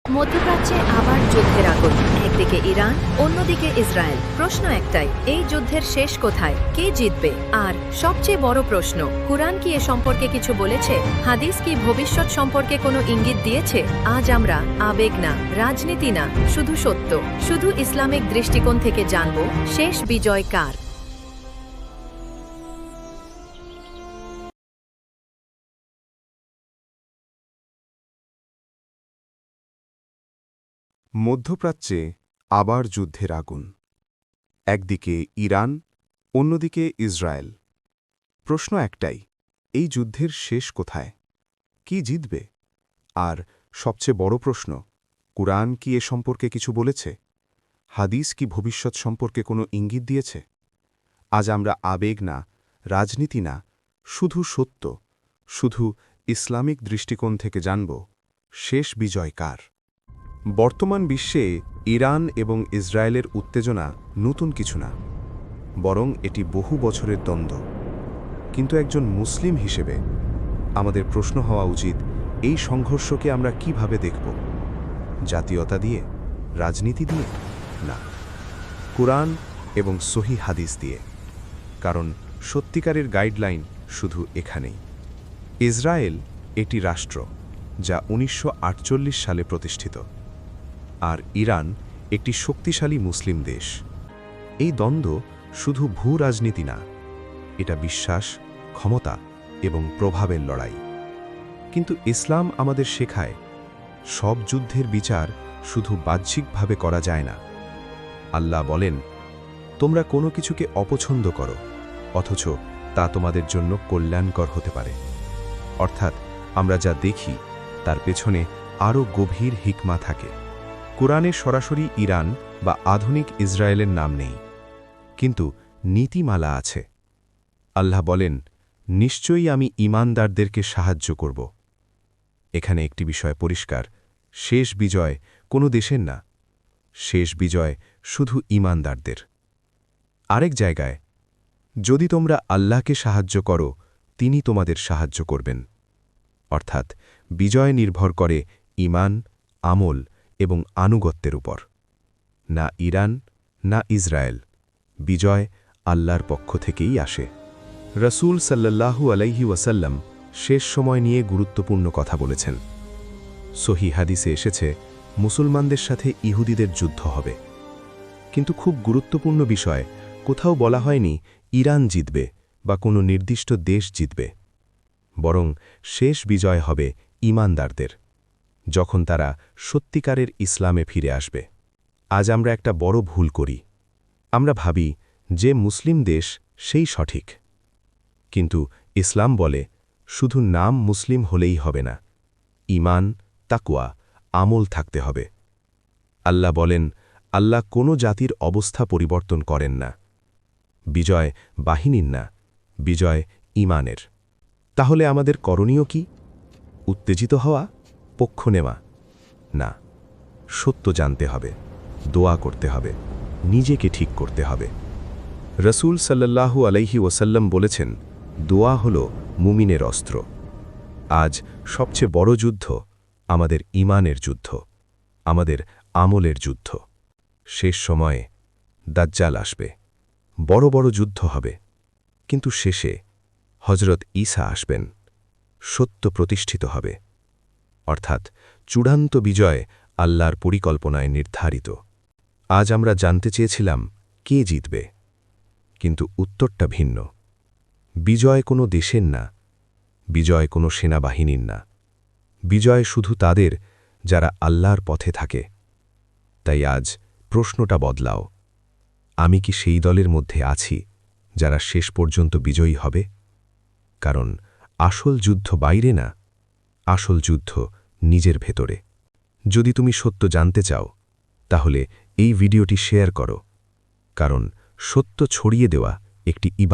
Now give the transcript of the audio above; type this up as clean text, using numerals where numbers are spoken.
মধ্যপ্রাচ্যে আবার যুদ্ধের আগুন, একদিকে ইরান, অন্যদিকে ইসরায়েল। প্রশ্ন একটাই, এই যুদ্ধের শেষ কোথায়, কে জিতবে? আর সবচেয়ে বড় প্রশ্ন, কুরআন কি এ সম্পর্কে কিছু বলেছে? হাদিস কি ভবিষ্যৎ সম্পর্কে কোনো ইঙ্গিত দিয়েছে? আজ আমরা আবেগ না, রাজনীতি না, শুধু সত্য, শুধু ইসলামিক দৃষ্টিকোণ থেকে জানব শেষ বিজয় কার। মধ্যপ্রাচ্যে আবার যুদ্ধের আগুন, একদিকে ইরান, অন্যদিকে ইসরায়েল। প্রশ্ন একটাই, এই যুদ্ধের শেষ কোথায়, কি জিতবে? আর সবচেয়ে বড় প্রশ্ন, কুরআন কি এ সম্পর্কে কিছু বলেছে? হাদিস কি ভবিষ্যৎ সম্পর্কে কোনো ইঙ্গিত দিয়েছে? আজ আমরা আবেগ না, রাজনীতি না, শুধু সত্য, শুধু ইসলামিক দৃষ্টিকোণ থেকে জানব শেষ বিজয় কার। বর্তমান বিশ্বে ইরান এবং ইসরায়েলের উত্তেজনা নতুন কিছু না, বরং এটি বহু বছরের দ্বন্দ্ব। কিন্তু একজন মুসলিম হিসেবে আমাদের প্রশ্ন হওয়া উচিত, এই সংঘর্ষকে আমরা কিভাবে দেখব? জাতীয়তা দিয়ে, রাজনীতি দিয়ে? না, কুরআন এবং সহিহ হাদিস দিয়ে। কারণ সত্যিকারের গাইডলাইন শুধু এখানেই। ইসরায়েল একটি রাষ্ট্র যা 1948 সালে প্রতিষ্ঠিত, আর ইরান একটি শক্তিশালী মুসলিম দেশ। এই দ্বন্দ্ব শুধু ভূ রাজনীতি না, এটা বিশ্বাস, ক্ষমতা এবং প্রভাবের লড়াই। কিন্তু ইসলাম আমাদের শেখায়, সব যুদ্ধের বিচার শুধু বাহ্যিকভাবে করা যায় না। আল্লাহ বলেন, তোমরা কোনো কিছুকে অপছন্দ করো, অথচ তা তোমাদের জন্য কল্যাণকর হতে পারে। অর্থাৎ আমরা যা দেখি তার পেছনে আরও গভীর হিকমা থাকে। কুরআনে সরাসরি ইরান বা আধুনিক ইসরায়েলের নাম নেই, কিন্তু নীতিমালা আছে। আল্লাহ বলেন, নিশ্চয়ই আমি ঈমানদারদেরকে সাহায্য করব। এখানে একটি বিষয় পরিষ্কার, শেষ বিজয় কোনো দেশের না, শেষ বিজয় শুধু ঈমানদারদের। আরেক জায়গায়, যদি তোমরা আল্লাহকে সাহায্য করো, তিনি তোমাদের সাহায্য করবেন। অর্থাৎ বিজয় নির্ভর করে ঈমান, আমল এবং আনুগত্যের উপর। না ইরান, না ইসরায়েল, বিজয় আল্লাহর পক্ষ থেকেই আসে। রাসূল সাল্লাল্লাহু আলাইহি ওয়াসাল্লাম শেষ সময় নিয়ে গুরুত্বপূর্ণ কথা বলেছেন। সহিহ হাদিসে এসেছে, মুসলমানদের সাথে ইহুদিদের যুদ্ধ হবে। কিন্তু খুব গুরুত্বপূর্ণ বিষয়, কোথাও বলা হয়নি ইরান জিতবে বা কোনো নির্দিষ্ট দেশ জিতবে, বরং শেষ বিজয় হবে ঈমানদারদের, যখন তারা সত্যিকারের ইসলামে ফিরে আসবে। আজ আমরা একটা বড় ভুল করি, আমরা ভাবি যে মুসলিম দেশ সেই সঠিক। কিন্তু ইসলাম বলে, শুধু নাম মুসলিম হলেই হবে না, ঈমান, তাকওয়া, আমল থাকতে হবে। আল্লাহ বলেন, আল্লাহ কোনো জাতির অবস্থা পরিবর্তন করেন না। বিজয় বাহিনীর না, বিজয় ঈমানের। তাহলে আমাদের করণীয় কি? উত্তেজিত হওয়া, পক্ষ নেওয়া? না, সত্য জানতে হবে, দোয়া করতে হবে, নিজেকে ঠিক করতে হবে। রাসূল সাল্লাল্লাহু আলাইহি ওয়াসাল্লাম বলেছেন, দোয়া হল মুমিনের অস্ত্র। আজ সবচেয়ে বড় যুদ্ধ আমাদের ঈমানের যুদ্ধ, আমাদের আমলের যুদ্ধ। শেষ সময়ে দাজ্জাল আসবে, বড় বড় যুদ্ধ হবে, কিন্তু শেষে হযরত ঈসা আসবেন, সত্য প্রতিষ্ঠিত হবে। অর্থাৎ চূড়ান্ত বিজয় আল্লাহর পরিকল্পনায় নির্ধারিত। আজ আমরা জানতে চেয়েছিলাম কে জিতবে, কিন্তু উত্তরটা ভিন্ন। বিজয় কোনো দেশের না, বিজয় কোনো সেনাবাহিনীর না, বিজয় শুধু তাদের যারা আল্লাহর পথে থাকে। তাই আজ প্রশ্নটা বদলাও, আমি কি সেই দলের মধ্যে আছি যারা শেষ পর্যন্ত বিজয়ী হবে? কারণ আসল যুদ্ধ বাইরে না, আসল যুদ্ধ নিজের ভেতরে। যদি তুমি সত্য জানতে চাও, তাহলে এই ভিডিওটি শেয়ার করো, কারণ সত্য ছড়িয়ে দেওয়া একটি ইবাদত।